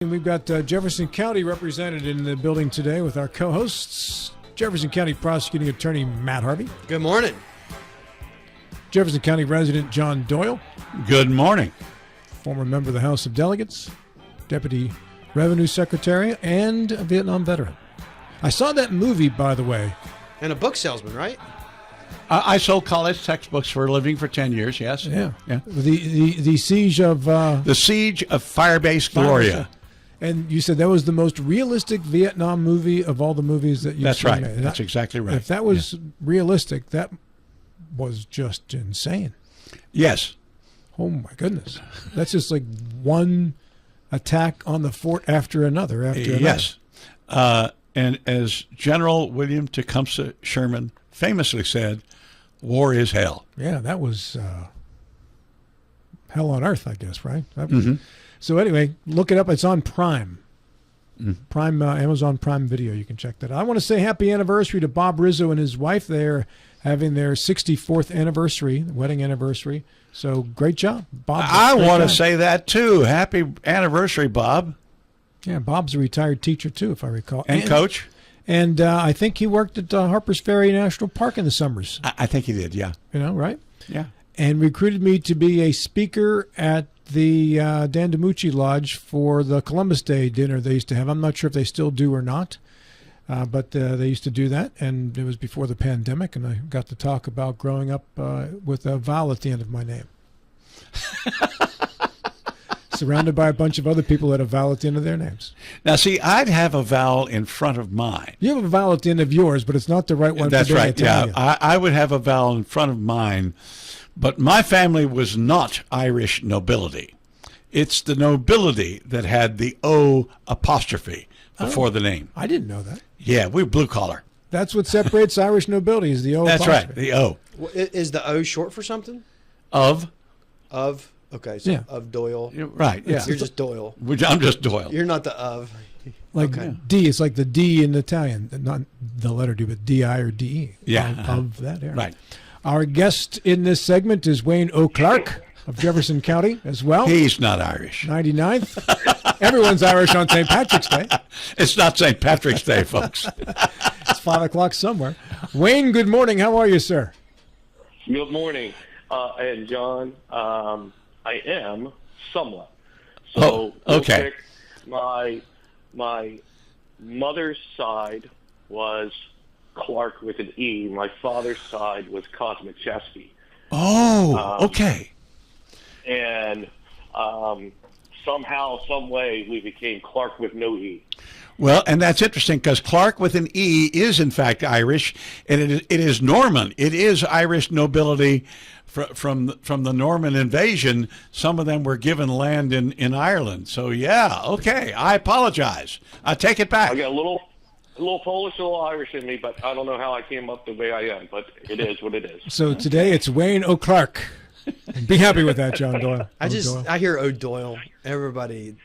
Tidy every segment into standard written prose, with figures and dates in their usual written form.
We've got Jefferson County represented in the building today with our co-hosts, Jefferson County Prosecuting Attorney Matt Harvey. Good morning. Jefferson County resident John Doyle. Good morning. Former member of the House of Delegates, Deputy Revenue Secretary, and a Vietnam veteran. I saw that movie, by the way. And a book salesman, right? I sold college textbooks for a living for 10 years, yes. Yeah. The siege of... The Siege of Firebase Gloria. And you said that was the most realistic Vietnam movie of all the movies that you've That's seen. right. Made. That's exactly right. If that was realistic, that was just insane. Yes. Oh, my goodness. That's just like one attack on the fort after another. Yes. And as General William Tecumseh Sherman famously said, war is hell. Yeah, that was hell on earth, I guess, right? Mm-hmm. So anyway, look it up. It's on Prime. Prime, Amazon Prime Video. You can check that out. I want to say happy anniversary to Bob Rizzo and his wife. They're having their 64th anniversary, wedding anniversary. So great job, Bob. I want to say that, too. Happy anniversary, Bob. Yeah, Bob's a retired teacher, too, if I recall. And coach. And I think he worked at Harper's Ferry National Park in the summers. I think he did, yeah. You know, right? Yeah. And recruited me to be a speaker at the Dan DiMucci Lodge for the Columbus Day dinner they used to have. I'm not sure if they still do or not, but they used to do that, and it was before the pandemic, and I got to talk about growing up with a vowel at the end of my name. Surrounded by a bunch of other people that have a vowel at the end of their names. Now, see, I'd have a vowel in front of mine. You have a vowel at the end of yours, but it's not the right one. That's for being right, Italian. yeah. I would have a vowel in front of mine, but my family was not Irish nobility. It's the nobility that had the O apostrophe before the name. I didn't know that. Yeah, we're blue collar. That's what separates Irish nobility is the O That's apostrophe. right, the O. Is the O short for something? Of? Okay, so Yeah. of Doyle. Right, yeah. You're just Doyle. I'm just Doyle. You're not the of. Like D, it's like the D in Italian, not the letter D, but D-I or D-E. Yeah. Of that area. Right. Our guest in this segment is Wayne O'Clark of Jefferson County as well. He's not Irish. 99th. Everyone's Irish on St. Patrick's Day. It's not St. Patrick's Day, folks. It's 5 o'clock somewhere. Wayne, good morning. How are you, sir? Good morning. And John, I am somewhat. So, okay. My mother's side was Clark with an E. My father's side was Kosmachevsky. Oh, okay. And somehow, some way, we became Clark with no E. Well, and that's interesting because Clark with an E is, in fact, Irish, and it is Norman. It is Irish nobility from the Norman invasion. Some of them were given land in Ireland. So, yeah, okay. I apologize. I take it back. I got a little Polish, a little Irish in me, but I don't know how I came up the way I am, but it is what it is. So today it's Wayne O'Clark. Be happy with that, John Doyle. I hear O'Doyle. Everybody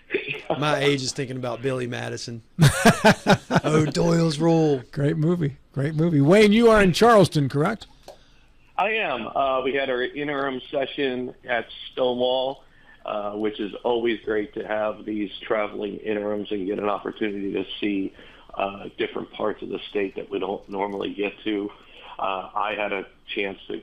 my age is thinking about Billy Madison. O'Doyle's rule. Great movie. Great movie. Wayne, you are in Charleston, correct? I am. We had our interim session at Stonewall, which is always great to have these traveling interims and get an opportunity to see different parts of the state that we don't normally get to. I had a chance to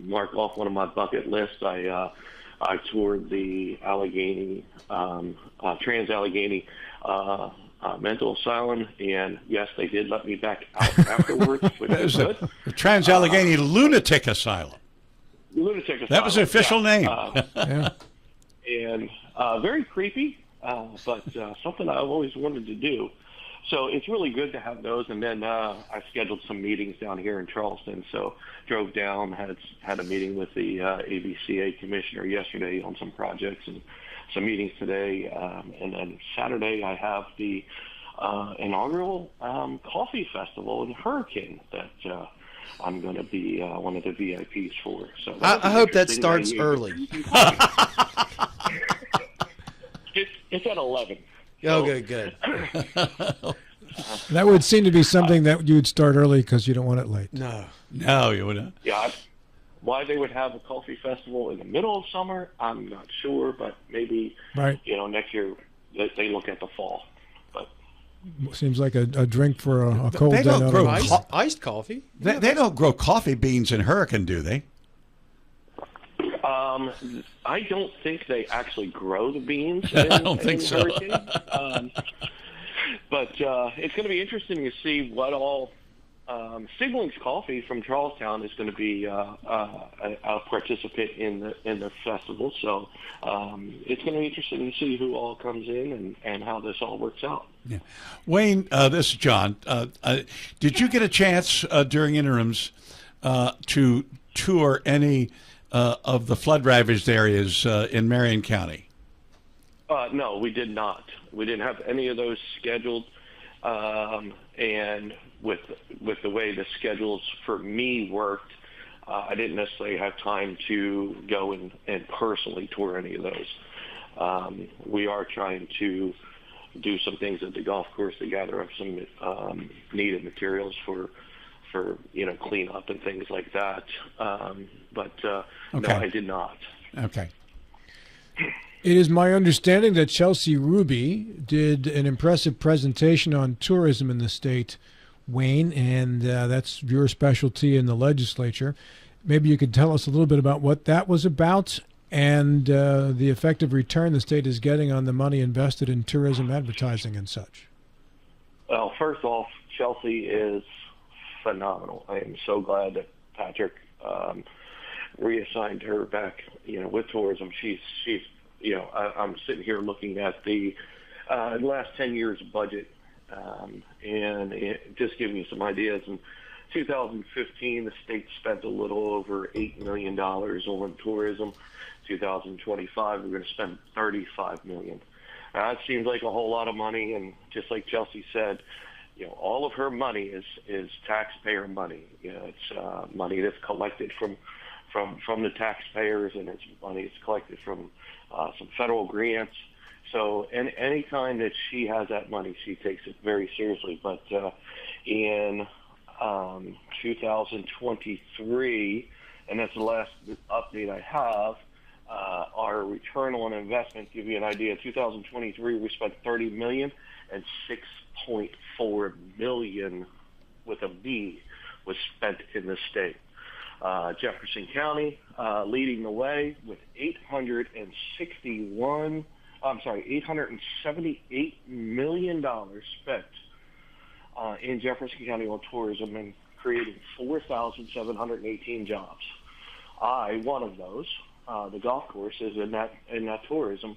mark off one of my bucket lists. I toured the Allegheny, Trans-Allegheny mental asylum, and yes, they did let me back out afterwards, which is good. The Trans-Allegheny Lunatic Asylum. Lunatic Asylum. That was the official name. Yeah. And very creepy, but something I've always wanted to do. So it's really good to have those. And then I scheduled some meetings down here in Charleston. So drove down, had a meeting with the ABCA commissioner yesterday on some projects and some meetings today. And then Saturday I have the inaugural coffee festival in Hurricane that I'm going to be one of the VIPs for. So I hope that starts early. It's at 11. Oh, good. That would seem to be something that you would start early because you don't want it late. No, you wouldn't. Yeah, why they would have a coffee festival in the middle of summer, I'm not sure, but maybe right. Next year they look at the fall. But Seems like a drink for a cold They day. don't out grow of- iced coffee. They don't grow coffee beans in Hurricane, do they? I don't think they actually grow the beans. I In, don't think in so. Hurricane. But it's going to be interesting to see what all. Siblings Coffee from Charlestown is going to be a participant in the festival, so it's going to be interesting to see who all comes in and how this all works out. Yeah. Wayne, this is John. Did you get a chance during interims to tour any of the flood-ravaged areas in Marion County? No, we did not. We didn't have any of those scheduled, and with the way the schedules for me worked, I didn't necessarily have time to go and personally tour any of those. We are trying to do some things at the golf course to gather up some needed materials for cleanup and things like that. But no, I did not. Okay. It is my understanding that Chelsea Ruby did an impressive presentation on tourism in the state, Wayne, and that's your specialty in the legislature. Maybe you could tell us a little bit about what that was about and the effective return the state is getting on the money invested in tourism advertising and such. Well, first off, Chelsea is phenomenal. I am so glad that Patrick reassigned her back, with tourism. She's I'm sitting here looking at the last 10 years budget, and it just giving you some ideas. In 2015, the state spent a little over $8 million on tourism. 2025, we're going to spend $35 million. That seems like a whole lot of money, and just like Chelsea said, all of her money is taxpayer money. It's money that's collected from the taxpayers, and it's money that's collected from some federal grants. So any time that she has that money, she takes it very seriously. But in 2023, and that's the last update I have, our return on investment, give you an idea, 2023 we spent $30 million and $6.4 million with a B was spent in the state. Jefferson County leading the way with $878 million spent in Jefferson County on tourism and creating 4,718 jobs. One of those, the golf course, is in that tourism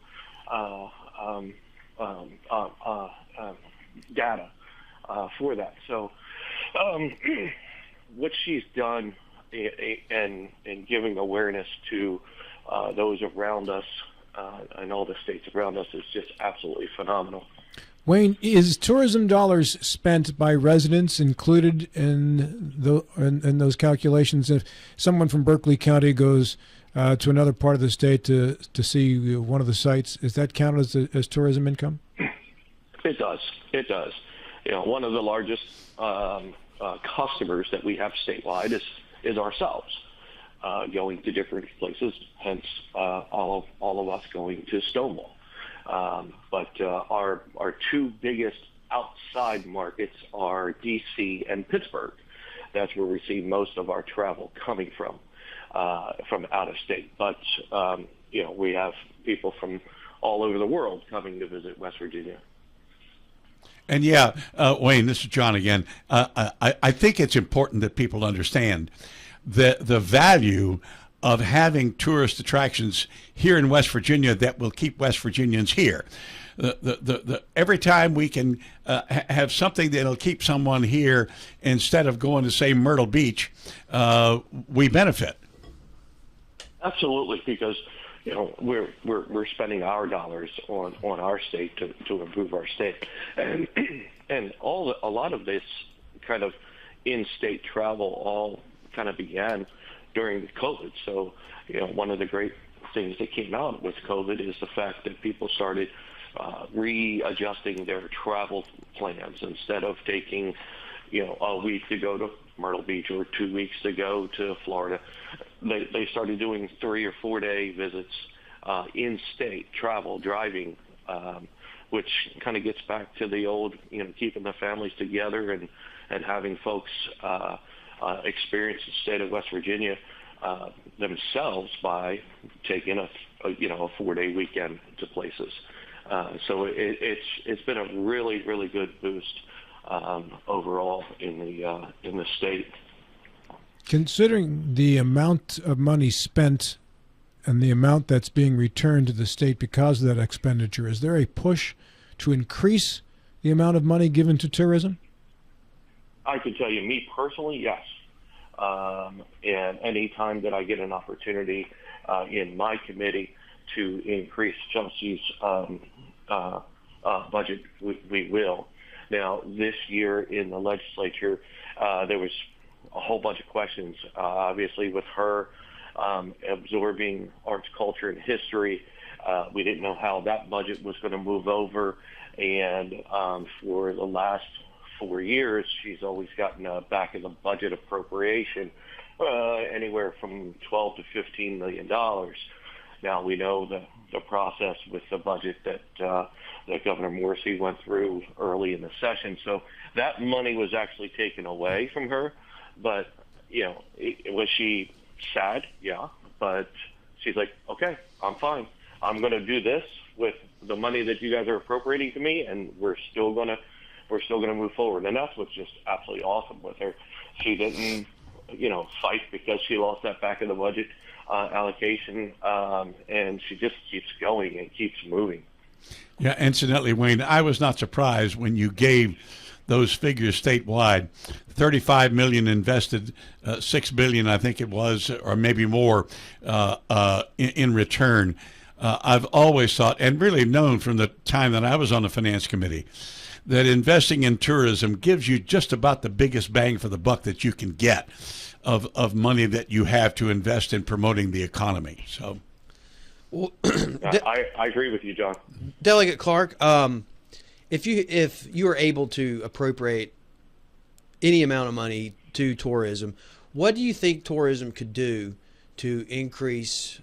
data for that. So what she's done and giving awareness to those around us and all the states around us is just absolutely phenomenal. Wayne, is tourism dollars spent by residents included in those calculations? If someone from Berkeley County goes to another part of the state to see one of the sites, is that counted as tourism income? It does. It does. One of the largest customers that we have statewide is ourselves, going to different places. Hence, all of us going to Stonewall. But our two biggest outside markets are D.C. and Pittsburgh. That's where we see most of our travel coming from out of state. But we have people from all over the world coming to visit West Virginia. And Wayne, this is John again. I think it's important that people understand the value of having tourist attractions here in West Virginia that will keep West Virginians here. Every time we can have something that'll keep someone here instead of going to, say, Myrtle Beach, we benefit. Absolutely, because we're spending our dollars on our state to improve our state, and a lot of this kind of in-state travel all kind of began during the COVID. So, one of the great things that came out with COVID is the fact that people started readjusting their travel plans. Instead of taking, a week to go to Myrtle Beach or 2 weeks to go to Florida, they started doing 3 or 4 day visits, in-state travel, driving which kind of gets back to the old, keeping the families together and having folks experience the state of West Virginia themselves by taking a 4-day weekend to places. So it's been a really, really good boost overall in the state. Considering the amount of money spent and the amount that's being returned to the state because of that expenditure, is there a push to increase the amount of money given to tourism? I can tell you, me personally, yes. And any time that I get an opportunity in my committee to increase Chelsea's budget, we will. Now, this year in the legislature, there was a whole bunch of questions, obviously, with her absorbing arts, culture, and history. We didn't know how that budget was going to move over. And for the last 4 years, she's always gotten back in the budget appropriation anywhere from $12 to $15 million. Now we know the process with the budget that Governor Morrissey went through early in the session. So that money was actually taken away from her. But was she sad? Yeah. But she's like, okay, I'm fine. I'm going to do this with the money that you guys are appropriating to me, and we're still going to move forward. And that's what's just absolutely awesome with her. She didn't, fight because she lost that back in the budget allocation, and she just keeps going and keeps moving. Yeah, incidentally, Wayne, I was not surprised when you gave those figures statewide. 35 million invested, 6 billion, I think it was, or maybe more, in return. I've always thought, and really known from the time that I was on the finance committee, that investing in tourism gives you just about the biggest bang for the buck that you can get of money that you have to invest in promoting the economy. So, well, I agree with you, John. Delegate Clark, if you are able to appropriate any amount of money to tourism, what do you think tourism could do to increase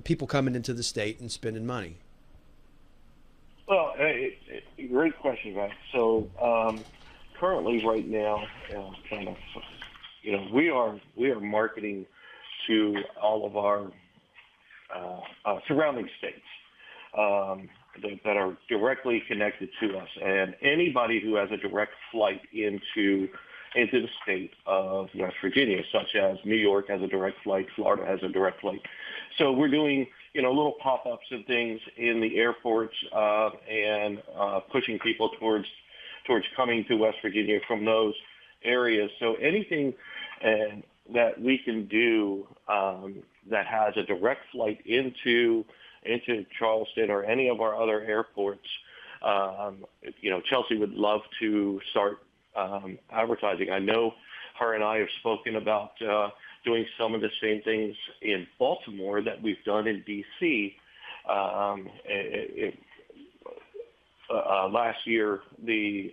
people coming into the state and spending money? Well, great question, guys. So currently, right now, we are marketing to all of our surrounding states that are directly connected to us, and anybody who has a direct flight into the state of West Virginia, such as New York has a direct flight, Florida has a direct flight. So we're doing little pop-ups and things in the airports and pushing people towards coming to West Virginia from those areas. So anything that we can do that has a direct flight into Charleston or any of our other airports, Chelsea would love to start advertising. I know her and I have spoken about doing some of the same things in Baltimore that we've done in D.C. Last year, the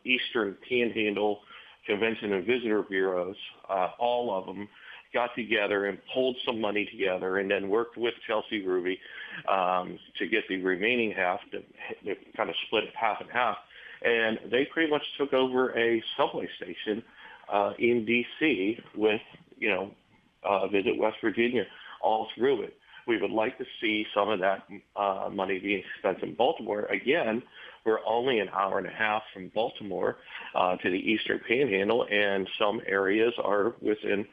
Eastern Panhandle Convention and Visitor Bureaus, all of them, got together and pulled some money together and then worked with Chelsea Ruby to get the remaining half, to kind of split it half and half. And they pretty much took over a subway station in D.C. with, Visit West Virginia all through it. We would like to see some of that money being spent in Baltimore. Again, we're only an hour and a half from Baltimore to the Eastern Panhandle, and some areas are within,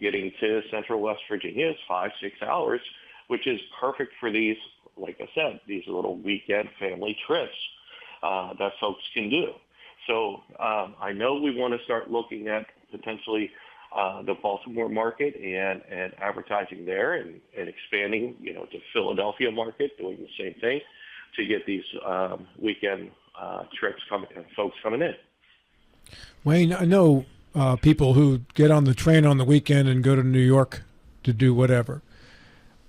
getting to central West Virginia is 5-6 hours, which is perfect for these, like I said, these little weekend family trips that folks can do. So I know we want to start looking at potentially the Baltimore market and advertising there and expanding, to Philadelphia market, doing the same thing to get these weekend trips folks coming in. Wayne, I know people who get on the train on the weekend and go to New York to do whatever.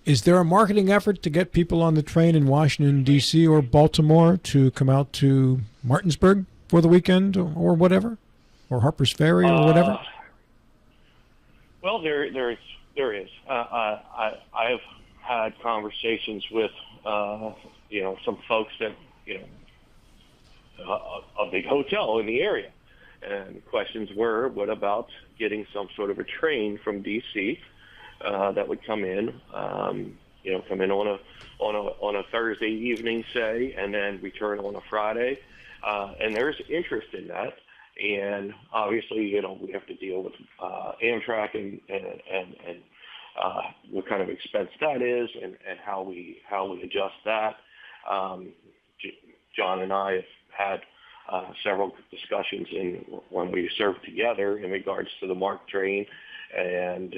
Is there a marketing effort to get people on the train in Washington, D.C. or Baltimore to come out to Martinsburg for the weekend or whatever? Or Harper's Ferry or whatever? Well, there is. I have had conversations with some folks that, a big hotel in the area. And the questions were, what about getting some sort of a train from D.C. That would come in, come in on a Thursday evening, say, and then return on a Friday. And there's interest in that. And obviously, we have to deal with Amtrak and what kind of expense that is, and how we adjust that. John and I have had several discussions when we served together in regards to the MARC train and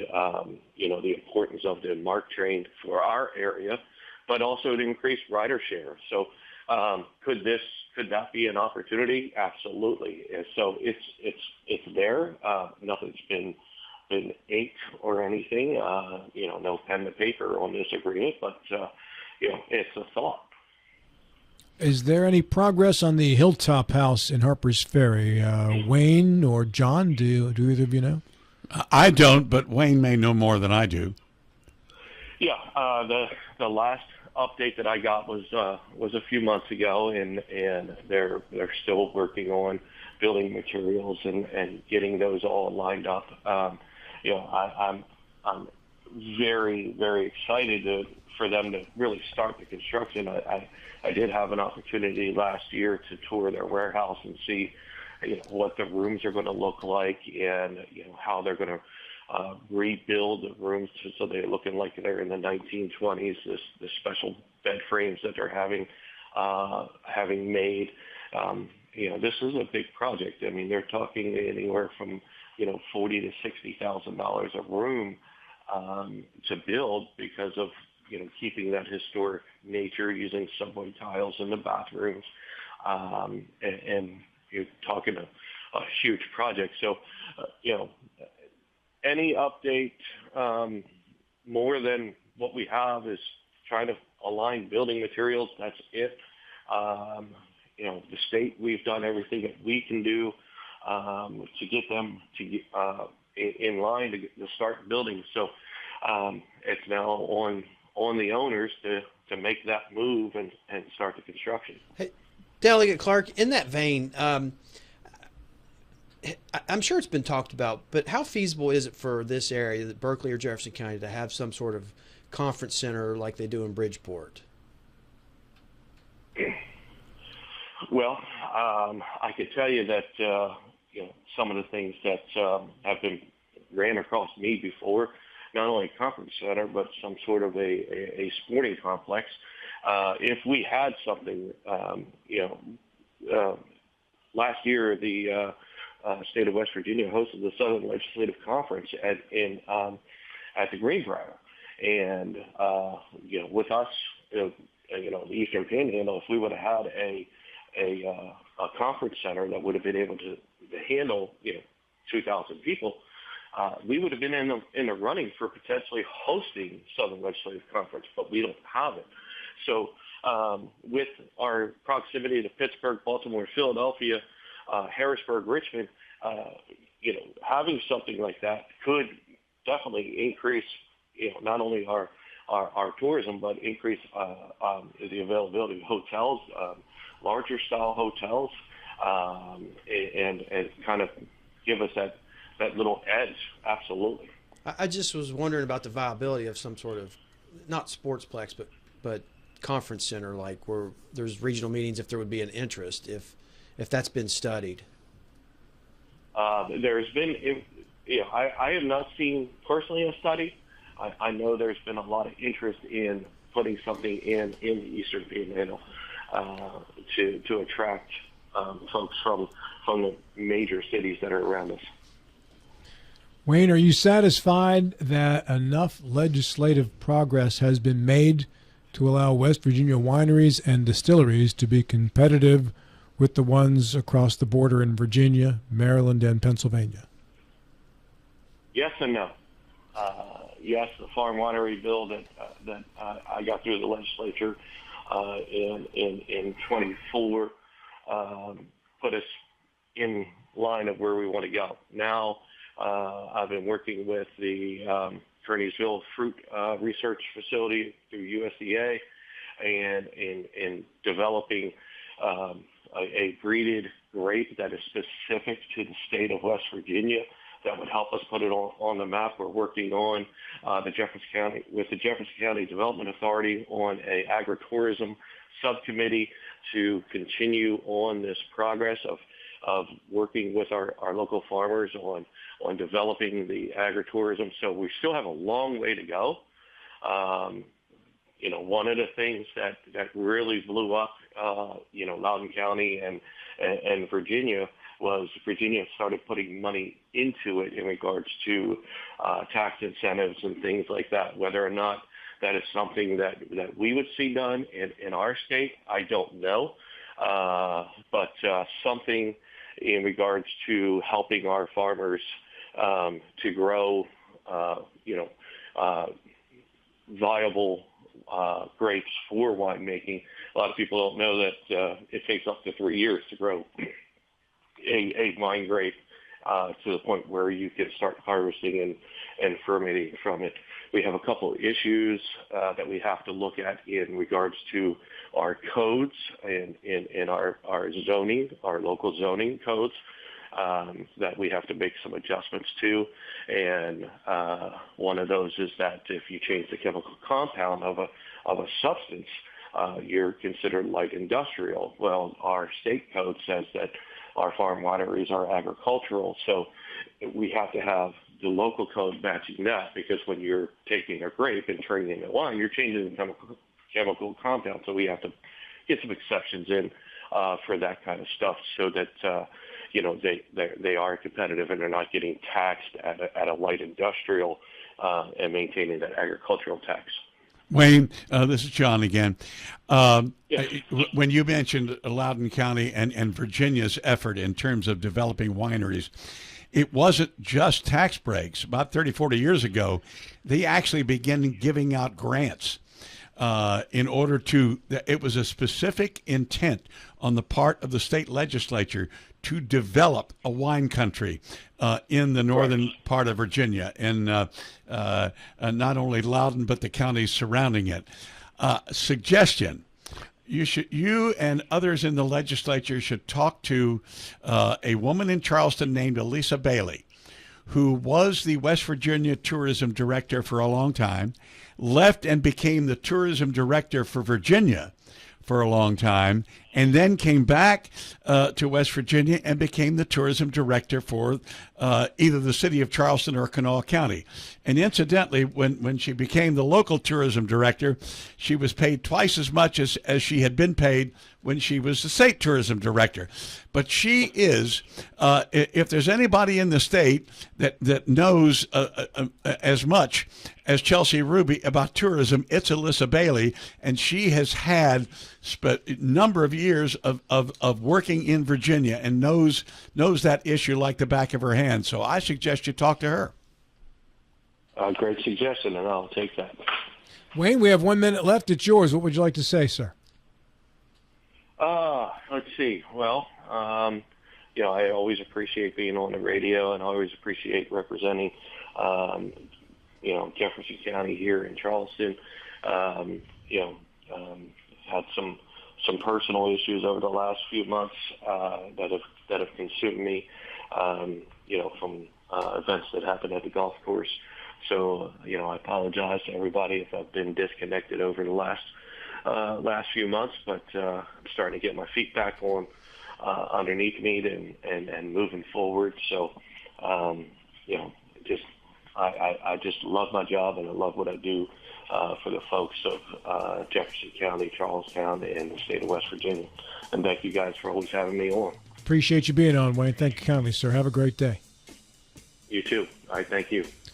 the importance of the MARC train for our area, but also to increase rider share. So could that be an opportunity? Absolutely. And so it's there. Nothing's been inked or anything. No pen to paper on this agreement, but it's a thought. Is there any progress on the Hilltop House in Harper's Ferry? Wayne or John, do either of you know? I don't, but Wayne may know more than I do. Yeah, the last update that I got was a few months ago, and they're still working on building materials and getting those all lined up. I'm very, very excited for them to really start the construction. I did have an opportunity last year to tour their warehouse and see what the rooms are going to look like, and how they're going to rebuild the rooms so they're looking like they're in the 1920s. The special bed frames that they're having made. This is a big project. I mean, they're talking anywhere from $40,000 to $60,000 a room to build, because of keeping that historic nature, using subway tiles in the bathrooms, and you're talking a huge project. So, any update more than what we have is trying to align building materials. That's it. The state, we've done everything that we can do to get them to in line to start building. So it's now on the owners to make that move and start the construction. Hey, Delegate Clark, in that vein, I'm sure it's been talked about, but how feasible is it for this area, Berkeley or Jefferson County, to have some sort of conference center like they do in Bridgeport? Well, I could tell you that some of the things that have been ran across me before, not only a conference center, but some sort of a sporting complex. If we had something, last year the state of West Virginia hosted the Southern Legislative Conference at the Greenbrier, and with us, the Eastern Panhandle, if we would have had a conference center that would have been able to handle 2,000 people, we would have been in the running for potentially hosting Southern Legislative Conference, but we don't have it. So with our proximity to Pittsburgh, Baltimore, Philadelphia, Harrisburg, Richmond, having something like that could definitely increase, not only our tourism, but increase the availability of hotels, larger style hotels, and kind of give us that little edge. Absolutely. I just was wondering about the viability of some sort of, not sportsplex, but conference center, like where there's regional meetings, if there would be an interest, if that's been studied. There's been, I have not seen personally a study. I know there's been a lot of interest in putting something in the Eastern Panhandle to attract folks from the major cities that are around us. Wayne, are you satisfied that enough legislative progress has been made to allow West Virginia wineries and distilleries to be competitive with the ones across the border in Virginia, Maryland, and Pennsylvania? Yes and no. Yes, the farm winery bill that I got through the legislature in 24 put us in line of where we want to go. Now I've been working with the Kearneysville Fruit Research Facility through USDA and in developing a breeded grape that is specific to the state of West Virginia that would help us put it on the map. We're working on with the Jefferson County Development Authority on a agritourism subcommittee to continue on this progress of working with our local farmers on developing the agritourism. So we still have a long way to go. One of the things that really blew up, Loudoun County and Virginia was Virginia started putting money into it in regards to tax incentives and things like that. Whether or not that is something that we would see done in our state, I don't know. But something in regards to helping our farmers to grow, viable grapes for winemaking. A lot of people don't know that it takes up to 3 years to grow a wine grape to the point where you can start harvesting and fermenting from it. We have a couple of issues that we have to look at in regards to our codes and in our zoning, our local zoning codes, that we have to make some adjustments to. And one of those is that if you change the chemical compound of a substance, you're considered light industrial. Well, our state code says that our farm wineries are agricultural, so we have to have the local code matching that, because when you're taking a grape and turning it into wine, you're changing the chemical compound. So we have to get some exceptions in for that kind of stuff, so that they are competitive and they're not getting taxed at a light industrial and maintaining that agricultural tax. Wayne, this is John again. Yes. When you mentioned Loudoun County and Virginia's effort in terms of developing wineries, it wasn't just tax breaks. About 30, 40 years ago, they actually began giving out grants in order to, it was a specific intent on the part of the state legislature to develop a wine country in the northern part of Virginia, and not only Loudoun, but the counties surrounding it. Suggestion: you and others in the legislature should talk to a woman in Charleston named Elisa Bailey, who was the West Virginia tourism director for a long time, left and became the tourism director for Virginia for a long time, and then came back to West Virginia and became the tourism director for either the city of Charleston or Kanawha County. And incidentally, when she became the local tourism director, she was paid twice as much as she had been paid when she was the state tourism director. But she is, if there's anybody in the state that knows as much as Chelsea Ruby about tourism, it's Elisa Bailey, and she has had a number of years of working in Virginia and knows that issue like the back of her hand. So I suggest you talk to her. Great suggestion, and I'll take that. Wayne, we have 1 minute left. It's yours. What would you like to say, sir? Let's see. Well, I always appreciate being on the radio, and I always appreciate representing, Jefferson County here in Charleston. Had some personal issues over the last few months that have consumed me, from events that happened at the golf course. So, I apologize to everybody if I've been disconnected over the last few months, but I'm starting to get my feet back on underneath me and moving forward. So, I just love my job, and I love what I do for the folks of Jefferson County, Charlestown, and the state of West Virginia. And thank you guys for always having me on. Appreciate you being on, Wayne. Thank you kindly, sir. Have a great day. You too. All right, thank you.